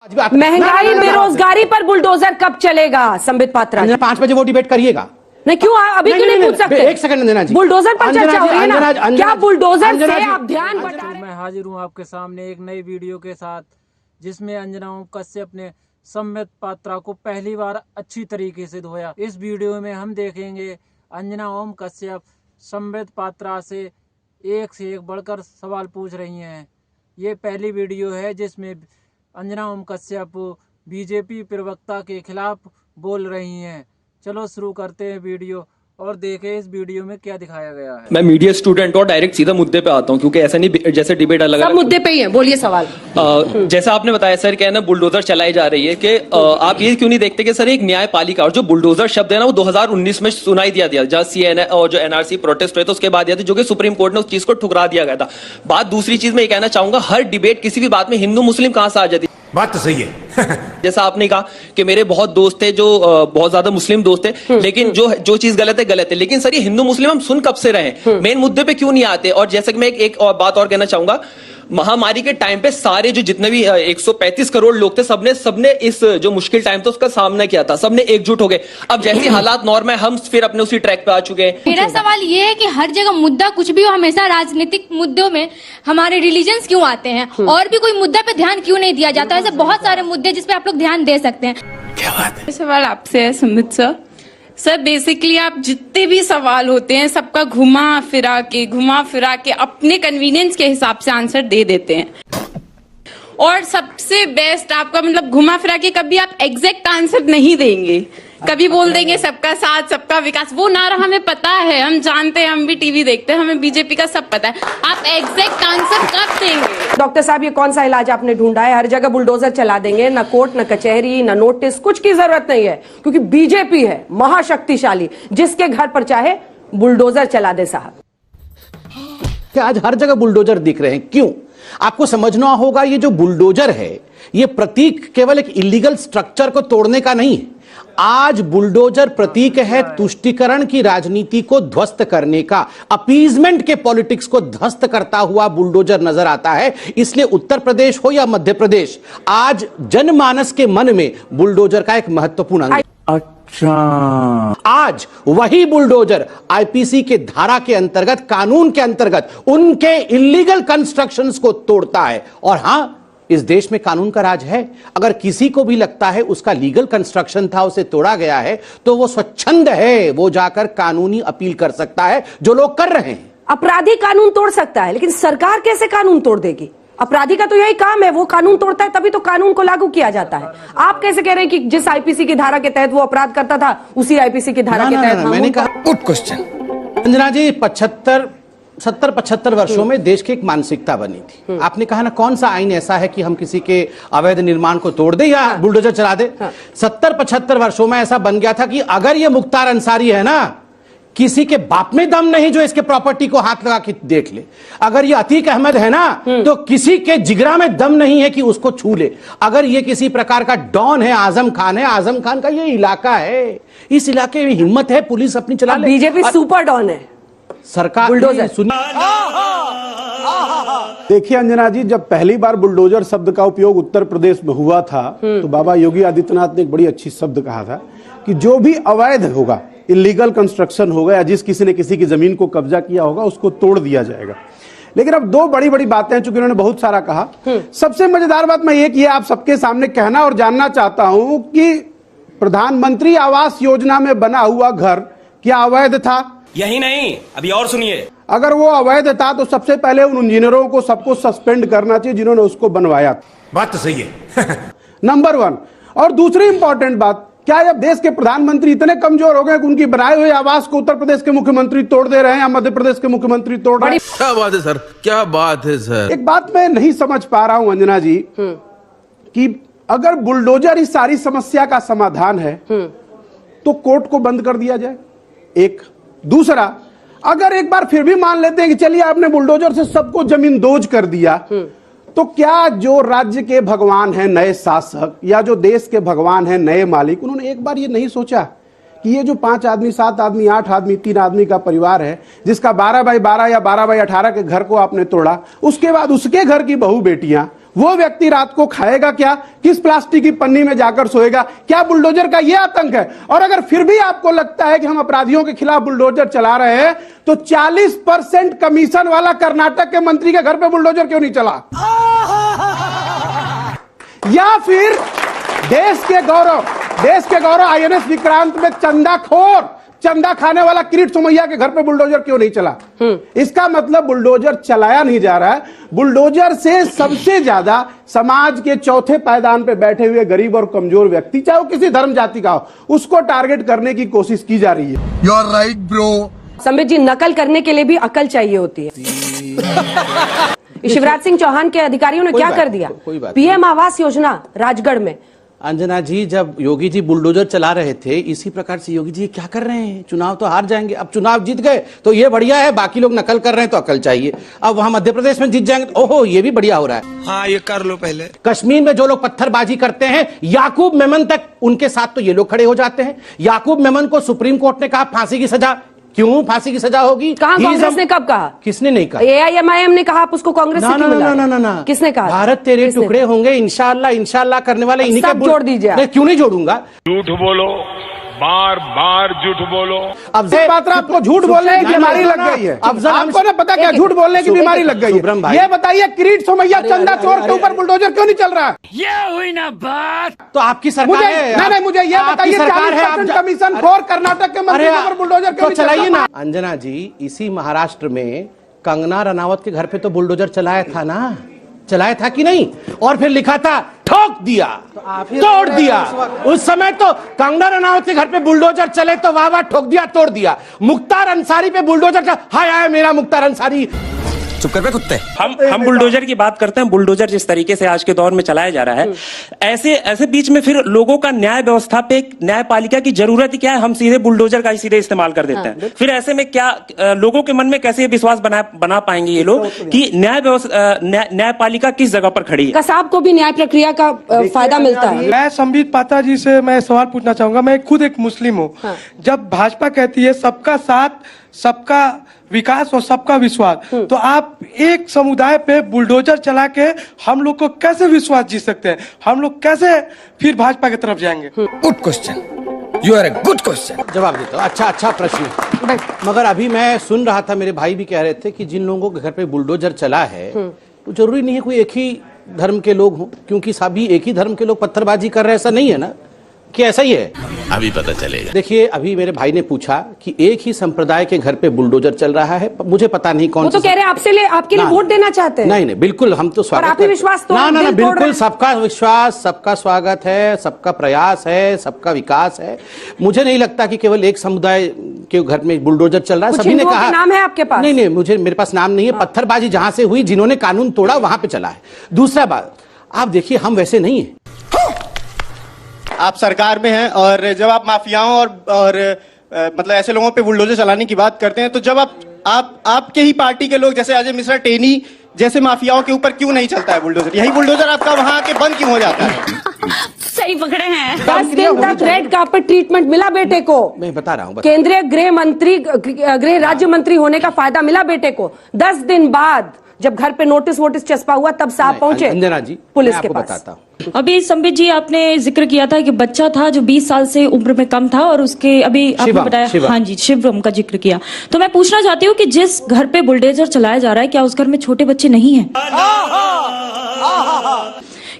महंगाई बेरोजगारी पर बुलडोजर कब चलेगा? संबित पात्रा 5 बजे वो डिबेट करिएगा। नहीं क्यों अभी क्यों नहीं पूछ सकते? एक सेकंड अंजना जी, बुलडोजर पर चर्चा हो रही है ना, क्या बुलडोजर से आप ध्यान बटा रहे हैं? मैं हाजिर हूं आपके सामने एक नई वीडियो के साथ, जिसमें अंजना ओम कश्यप ने संबित पात्रा को पहली बार अच्छी तरीके से धोया। इस वीडियो में हम देखेंगे अंजना ओम कश्यप संबित पात्रा से एक बढ़कर सवाल पूछ रही हैं। ये पहली वीडियो है जिसमें अंजना ओम कश्यप बीजेपी प्रवक्ता के खिलाफ बोल रही हैं। चलो शुरू करते हैं वीडियो और देखें इस वीडियो में क्या दिखाया गया है। मैं मीडिया स्टूडेंट और डायरेक्ट सीधा मुद्दे पे आता हूं, क्योंकि ऐसा नहीं जैसे डिबेट अलग सब मुद्दे पे ही है। बोलिए सवाल। जैसा आपने बताया सर, क्या है ना, बुलडोजर चलाई जा रही है कि आप ये क्यों नहीं देखते कि सर एक न्यायपालिका, और जो बुलडोजर शब्द है ना वो 2019 में सुनाई दिया जब सीएनए और जो एनआरसी प्रोटेस्ट हुए थे उसके बाद दिया था, जो कि सुप्रीम कोर्ट ने उस चीज को ठुकरा दिया गया था। बात दूसरी चीज में ये कहना चाहूंगा, हर डिबेट किसी भी बात में हिंदू मुस्लिम कहां से आ जाती? बात तो सही है। जैसा आपने कहा कि मेरे बहुत दोस्त थे जो बहुत ज्यादा मुस्लिम दोस्त थे, लेकिन जो चीज गलत है। लेकिन सर ये हिंदू मुस्लिम हम सुन कब से रहे? मेन मुद्दे पे क्यों नहीं आते? और जैसे कि मैं एक और बात और कहना चाहूंगा, महामारी के टाइम पे सारे जो जितने भी 135 करोड़ लोग थे, सबने इस जो मुश्किल टाइम था उसका सामना किया था, सबने एकजुट हो गए। अब जैसे हालात नॉर्मल है, हम फिर अपने उसी ट्रैक पे आ चुके हैं। मेरा सवाल ये है कि हर जगह मुद्दा कुछ भी हो, हमेशा राजनीतिक मुद्दों में हमारे रिलीजन्स क्यों आते हैं? और भी कोई मुद्दा पे ध्यान क्यों नहीं दिया जाता? ऐसे बहुत सारे मुद्दे जिसपे आप लोग ध्यान दे सकते हैं। क्या बात है? सवाल आपसे है संबित सर, बेसिकली आप जितने भी सवाल होते हैं सबका घुमा फिरा के अपने कन्वीनियंस के हिसाब से आंसर दे देते हैं, और सबसे बेस्ट आपका मतलब घुमा फिरा के कभी आप एग्जैक्ट आंसर नहीं देंगे। कभी बोल देंगे सबका साथ सबका विकास, वो नारा हमें पता है, हम जानते हैं, हम भी टीवी देखते हैं, हमें बीजेपी का सब पता है। आप एग्जैक्ट आंसर कब देंगे? डॉक्टर साहब ये कौन सा इलाज आपने ढूंढा है? हर जगह बुलडोजर चला देंगे, न कोर्ट न कचहरी न नोटिस, कुछ की जरूरत नहीं है, क्योंकि बीजेपी है महाशक्तिशाली, जिसके घर पर चाहे बुलडोजर चला दे। साहब क्या आज हर जगह बुलडोजर दिख रहे हैं? क्यों? आपको समझना होगा, ये जो बुलडोजर है ये प्रतीक केवल एक इलीगल स्ट्रक्चर को तोड़ने का नहीं है। आज बुलडोजर प्रतीक है तुष्टीकरण की राजनीति को ध्वस्त करने का। अपीजमेंट के पॉलिटिक्स को ध्वस्त करता हुआ बुलडोजर नजर आता है। इसलिए उत्तर प्रदेश हो या मध्य प्रदेश, आज जनमानस के मन में बुलडोजर का एक महत्वपूर्ण अंग। अच्छा, आज वही बुलडोजर आईपीसी के धारा के अंतर्गत, कानून के अंतर्गत उनके इलीगल कंस्ट्रक्शंस को तोड़ता है। और हां, इस देश में कानून का राज है। अगर किसी को भी लगता है उसका लीगल कंस्ट्रक्शन था, उसे तोड़ा गया है, तो वो स्वच्छंद है, वो जाकर कानूनी अपील कर सकता है, जो लोग कर रहे हैं। अपराधी कानून तोड़ सकता है, लेकिन सरकार कैसे कानून तोड़ देगी? अपराधी का तो यही काम है, वो कानून तोड़ता है तभी तो कानून को लागू किया जाता है। आप कैसे कह रहे हैं कि जिस आईपीसी की धारा के तहत वो अपराध करता था, उसी आईपीसी की धारा के तहत मैंने कहा गुड क्वेश्चन। अंजना जी, 70-75 वर्षों में देश की एक मानसिकता बनी थी। आपने कहा ना, कौन सा आईन ऐसा है कि हम किसी के अवैध निर्माण को तोड़ दे या बुलडोजर चला दे? 70-75 वर्षों में ऐसा बन गया था कि अगर ये मुख्तार अंसारी है ना, किसी के बाप में दम नहीं जो इसके प्रॉपर्टी को हाथ लगा के देख ले। अगर ये अतीक अहमद है ना, तो किसी के जिगरा में दम नहीं है कि उसको छू ले। अगर ये किसी प्रकार का डॉन है, आजम खान है, आजम खान का ये इलाका है, इस इलाके में हिम्मत है, पुलिस अपनी चला ले। बीजेपी सुपर डॉन है, सरकार बुलडोजर। देखिए अंजना जी, जब पहली बार बुलडोजर शब्द का उपयोग उत्तर प्रदेश में हुआ था, तो बाबा योगी आदित्यनाथ ने एक बड़ी अच्छी शब्द कहा था कि जो भी अवैध होगा, इलीगल कंस्ट्रक्शन होगा, या जिस किसी ने किसी की जमीन को कब्जा किया होगा, उसको तोड़ दिया जाएगा। लेकिन अब दो बड़ी बड़ी बातें हैं, चूंकि उन्होंने बहुत सारा कहा। सबसे मजेदार बात मैं एक ये आप सबके सामने कहना और जानना चाहता हूं कि प्रधानमंत्री आवास योजना में बना हुआ घर क्या अवैध था? यही नहीं, अभी और सुनिए। अगर वो अवैध था तो सबसे पहले उन इंजीनियरों को सबको सस्पेंड करना चाहिए जिन्होंने उसको बनवाया। बात तो सही है। नंबर 1। और दूसरी इंपॉर्टेंट बात, क्या अब देश के प्रधानमंत्री इतने कमजोर हो गए कि उनकी बनाए हुए आवास को उत्तर प्रदेश के मुख्यमंत्री तोड़ दे रहे हैं या मध्य प्रदेश के मुख्यमंत्री तोड़ रहे हैं? क्या बात है सर, क्या बात है सर। एक बात मैं नहीं समझ पा रहा हूं अंजना जी, कि अगर बुलडोजर इस सारी समस्या का समाधान है तो कोर्ट को बंद कर दिया जाए। एक दूसरा, अगर एक बार फिर भी मान लेते हैं कि चलिए आपने बुलडोजर से सबको जमींदोज कर दिया, तो क्या जो राज्य के भगवान हैं नए शासक, या जो देश के भगवान हैं नए मालिक, उन्होंने एक बार ये नहीं सोचा कि ये जो 5 आदमी, 7 आदमी, 8 आदमी, 3 आदमी का परिवार है, जिसका 12 बाई 12 या 12 बाई 18 के घर को आपने तोड़ा, उसके बाद उसके घर की बहू बेटियां वो व्यक्ति रात को खाएगा क्या, किस प्लास्टिक की पन्नी में जाकर सोएगा? क्या बुलडोजर का यह आतंक है? और अगर फिर भी आपको लगता है कि हम अपराधियों के खिलाफ बुलडोजर चला रहे हैं, तो 40% कमीशन वाला कर्नाटक के मंत्री के घर पे बुलडोजर क्यों नहीं चला? या फिर देश के गौरव आईएनएस विक्रांत में चंदा खाने वाला किरीट सोमैया के घर पे बुलडोजर क्यों नहीं चला? इसका मतलब बुलडोजर चलाया नहीं जा रहा है। बुलडोजर से सबसे ज्यादा समाज के चौथे पायदान पे बैठे हुए गरीब और कमजोर व्यक्ति, चाहे वो किसी धर्म जाति का हो, उसको टारगेट करने की कोशिश की जा रही है। You are right bro. Sambit ji, नकल करने के लिए भी अकल चाहिए होती है। शिवराज सिंह चौहान के अधिकारियों ने क्या कर दिया? पीएम आवास योजना राजगढ़ में। अंजना जी, जब योगी जी बुलडोजर चला रहे थे, इसी प्रकार से योगी जी क्या कर रहे हैं? चुनाव तो हार जाएंगे, अब चुनाव जीत गए तो ये बढ़िया है, बाकी लोग नकल कर रहे हैं तो अकल चाहिए। अब वहां मध्य प्रदेश में जीत जाएंगे तो ओहो, ये भी बढ़िया हो रहा है। हाँ, ये कर लो पहले। कश्मीर में जो लोग पत्थरबाजी करते हैं, याकूब मेमन तक, उनके साथ तो ये लोग खड़े हो जाते हैं। याकूब मेमन को सुप्रीम कोर्ट ने कहा फांसी की सजा, क्यों फांसी की सजा होगी? कहां कांग्रेस ने कब कहा? किसने नहीं कहा? AIMIM ने कहा आप उसको कांग्रेस से क्यों मिला? ना। किसने कहा? भारत तेरे टुकड़े होंगे इंशाअल्लाह करने वाले इन्हीं के जोड़ दीजिए। नहीं, क्यों नहीं जोड़ूंगा? झूठ बोलो, बार बार झूठ बोलो। अफजल पात्रा, आपको झूठ बोलने की बीमारी लग गई है। आपको ना पता क्या झूठ बोलने की बीमारी लग गई है? ये बताइए, किरीट सोमैया चंदा चोर के ऊपर बुलडोजर क्यों नहीं चल रहा है? ये हुई ना बात। तो आपकी सरकार है। नहीं, मुझे ये बताइए, 40% कमीशन खोर कर्नाटक के मंत्री के ऊपर बुलडोजर क्यों नहीं चलाइए ना? अंजना जी, इसी महाराष्ट्र में कंगना रनावत के घर पे तो बुलडोजर चलाया था कि नहीं? और फिर लिखा था ठोक दिया, तोड़ दिया। उस समय तो कंगना रनावत के घर पे बुलडोजर चले तो वाह ठोक दिया, तोड़ दिया। मुख्तार अंसारी पे बुलडोजर चला, हाय मेरा मुख्तार अंसारी। चुप कर बे कुत्ते। हम बुलडोजर की बात करते हैं। बुलडोजर जिस तरीके से आज के दौर में चलाया जा रहा है, ऐसे बीच में फिर लोगों का न्याय व्यवस्था पे, न्यायपालिका की जरूरत ही क्या है? हम सीधे बुलडोजर का ही सीधे इस्तेमाल कर देते हैं। फिर ऐसे में क्या लोगों के मन में कैसे विश्वास बना पाएंगे ये लोग कि न्यायपालिका किस जगह पर खड़ी है? कसाब को भी न्याय प्रक्रिया का फायदा मिलता है। मैं संबित पात्रा जी से मैं सवाल पूछना चाहूंगा। मैं खुद एक मुस्लिम हूँ। जब भाजपा कहती है सबका साथ, सबका विकास और सबका विश्वास, तो आप एक समुदाय पे बुलडोजर चला के हम लोग को कैसे विश्वास जीत सकते हैं? हम लोग कैसे फिर भाजपा की तरफ जाएंगे? Good question, you are a good question. जवाब देता हूँ। अच्छा प्रश्न। मगर अभी मैं सुन रहा था, मेरे भाई भी कह रहे थे कि जिन लोगों के घर पे बुलडोजर चला है, तो जरूरी नहीं है कोई एक ही धर्म के लोग हों, क्योंकि सभी एक ही धर्म के लोग पत्थरबाजी कर रहे हैं, ऐसा नहीं है ना कि ऐसा ही है? अभी पता चलेगा। देखिए, अभी मेरे भाई ने पूछा कि एक ही संप्रदाय के घर पे बुलडोजर चल रहा है, मुझे पता नहीं कौन। वो तो कह रहे हैं आपके लिए वोट देना चाहते हैं। नहीं, बिल्कुल, हम तो स्वागत। और आप ही विश्वास तो ना, बिल्कुल, सबका विश्वास, सबका स्वागत है, सबका प्रयास है, सबका विकास है। मुझे नहीं लगता कि केवल एक समुदाय के घर में बुलडोजर चल रहा है। सभी ने कहा। नाम है आपके पास? नहीं, मेरे पास नाम नहीं है। पत्थरबाजी जहां से हुई, जिन्होंने कानून तोड़ा, वहां पे चला है। दूसरा बात, आप देखिए, हम वैसे नहीं है। आप सरकार में हैं, और जब आप माफियाओं और मतलब ऐसे लोगों पे बुलडोजर चलाने की बात करते हैं, तो जब आपके ही पार्टी के लोग जैसे अजय मिश्रा टेनी जैसे माफियाओं के ऊपर क्यों नहीं चलता है बुलडोजर? यही बुलडोजर आपका वहां आके बंद क्यों हो जाता है? सही पकड़े हैं। 10 दिन तक रेड कार्पेट ट्रीटमेंट मिला बेटे को। मैं बता रहा हूँ। केंद्रीय गृह राज्य मंत्री होने का फायदा मिला बेटे को। 10 दिन बाद जब घर पे नोटिस चस्पा हुआ, तब साहब पहुंचे अंजना जी, पुलिस के पास। बताता हूँ। अभी संबित जी, आपने जिक्र किया था कि बच्चा था जो 20 साल से उम्र में कम था, और उसके अभी आपने बताया, हाँ जी, शिवम का जिक्र किया। तो मैं पूछना चाहती हूँ कि जिस घर पे बुलडोजर चलाया जा रहा है, क्या उस घर में छोटे बच्चे नहीं है?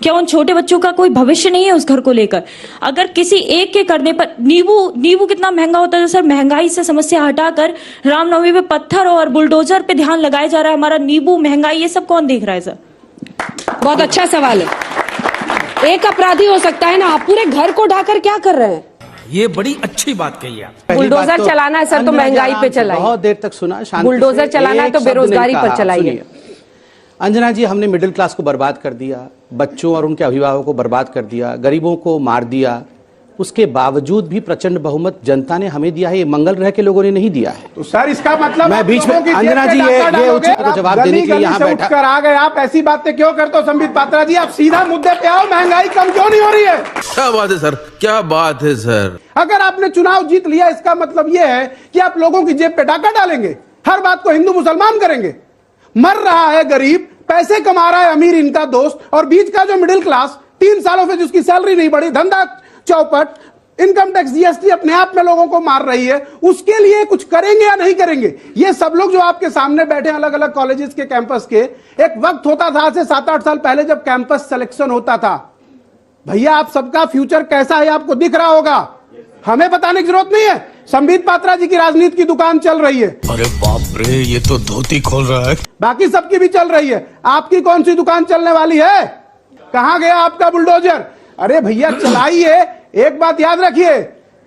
क्या उन छोटे बच्चों का कोई भविष्य नहीं है उस घर को लेकर? अगर किसी एक के करने पर, नींबू कितना महंगा होता है सर, महंगाई से समस्या हटाकर रामनवमी पे पत्थर और बुलडोजर पे ध्यान लगाया जा रहा है। हमारा नींबू, महंगाई, ये सब कौन देख रहा है सर? बहुत अच्छा सवाल है। एक अपराधी हो सकता है ना, आप पूरे घर को ढाकर क्या कर रहे हैं? ये बड़ी अच्छी बात कही आप। बुलडोजर चलाना है सर तो महंगाई पे चलाइए। बहुत देर तक सुना। बुलडोजर चलाना है तो बेरोजगारी पर चलाइए। अंजना जी, हमने मिडिल क्लास को बर्बाद कर दिया, बच्चों और उनके अभिभावकों को बर्बाद कर दिया, गरीबों को मार दिया। उसके बावजूद भी प्रचंड बहुमत जनता ने हमें दिया है, ये मंगल ग्रह के लोगों ने नहीं दिया है। तो सर, इसका मतलब मैं बीच में, अंजना जी, ये उचित जवाब देने के लिए यहाँ बैठा आ गए। आप ऐसी बातें क्यों करते हो संबित पात्रा जी? आप सीधा मुद्दे पे आओ। महंगाई कम क्यों नहीं हो रही है? क्या बात है सर, क्या बात है सर। अगर आपने चुनाव जीत लिया, इसका मतलब यह है कि आप लोगों की जेब पे डाका डालेंगे, हर बात को हिंदू मुसलमान करेंगे। मर रहा है गरीब, पैसे कमा रहा है अमीर इनका दोस्त, और बीच का जो मिडिल क्लास 3 सालों से जिसकी सैलरी नहीं बढ़ी, धंधा चौपट, इनकम टैक्स जीएसटी अपने आप में लोगों को मार रही है, उसके लिए कुछ करेंगे या नहीं करेंगे? ये सब लोग जो आपके सामने बैठे अलग अलग कॉलेजेस के कैंपस के, एक वक्त होता था आज से 7-8 साल पहले जब कैंपस सिलेक्शन होता था, भैया आप सबका फ्यूचर कैसा है आपको दिख रहा होगा, हमें बताने की जरूरत नहीं है। संबित पात्रा जी की राजनीति की दुकान चल रही है, अरे बाप रे, ये तो धोती खोल रहा है। बाकी सबकी भी चल रही है, आपकी कौन सी दुकान चलने वाली है? कहां गया आपका बुलडोजर? अरे भैया चलाइए। एक बात याद रखिए,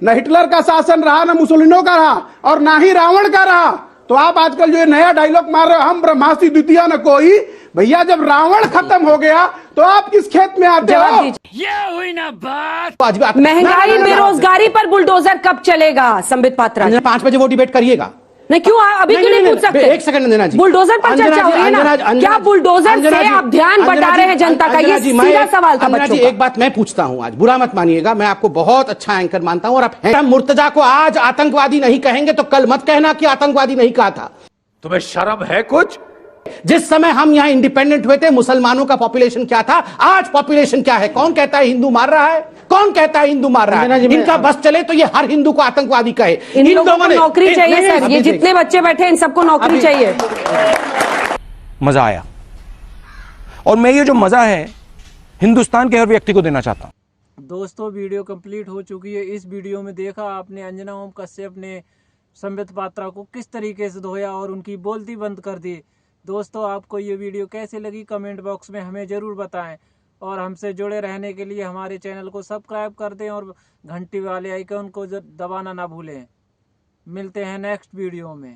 न हिटलर का शासन रहा, न मुसोलिनो का रहा, और ना ही रावण का रहा। तो आप आजकल जो ये नया डायलॉग मार रहे हो, हम ब्रह्मास्त्र द्वितीय न कोई, भैया जब रावण खत्म हो गया तो आप किस खेत में आते हो? ये हुई ना बात। महंगाई बेरोजगारी पर बुलडोजर कब चलेगा संबित पात्रा? 5 बजे वो डिबेट करिएगा। नहीं क्यों अभी क्यों नहीं पूछ सकते? एक सेकंड देना जी। बुलडोजर पर चर्चा हो रही है ना, क्या बुलडोजर से आप ध्यान बटा रहे हैं जनता का? ये सीधा सवाल था बच्चों का। एक बात मैं पूछता हूं, आज बुरा मत मानिएगा, मैं आपको बहुत अच्छा एंकर मानता हूं, और आप मुर्तजा को आज आतंकवादी नहीं कहेंगे तो कल मत कहना कि आतंकवादी नहीं कहा था। तुम्हें शर्म है कुछ? जिस समय हम यहां इंडिपेंडेंट हुए थे, मुसलमानों का पॉपुलेशन क्या था, आज पॉपुलेशन क्या है? कौन कहता है हिंदू मार रहा है? कौन कहता है हिंदू मार रहा है? इनका बस चले तो ये हर हिंदू को आतंकवादी कहे। इन लोगों को नौकरी चाहिए सर, ये जितने बच्चे बैठे हैं इन सबको नौकरी चाहिए। मजा आया, और मैं ये जो मजा है हिंदुस्तान के हर व्यक्ति को देना चाहता हूं। दोस्तों वीडियो कंप्लीट हो चुकी है। इस वीडियो में देखा आपने अंजना ओम कश्यप ने संबित पात्रा को किस तरीके से धोया और उनकी बोलती बंद कर दी। दोस्तों आपको ये वीडियो कैसे लगी कमेंट बॉक्स में हमें ज़रूर बताएं, और हमसे जुड़े रहने के लिए हमारे चैनल को सब्सक्राइब कर दें और घंटी वाले आइकन को दबाना ना भूलें। मिलते हैं नेक्स्ट वीडियो में।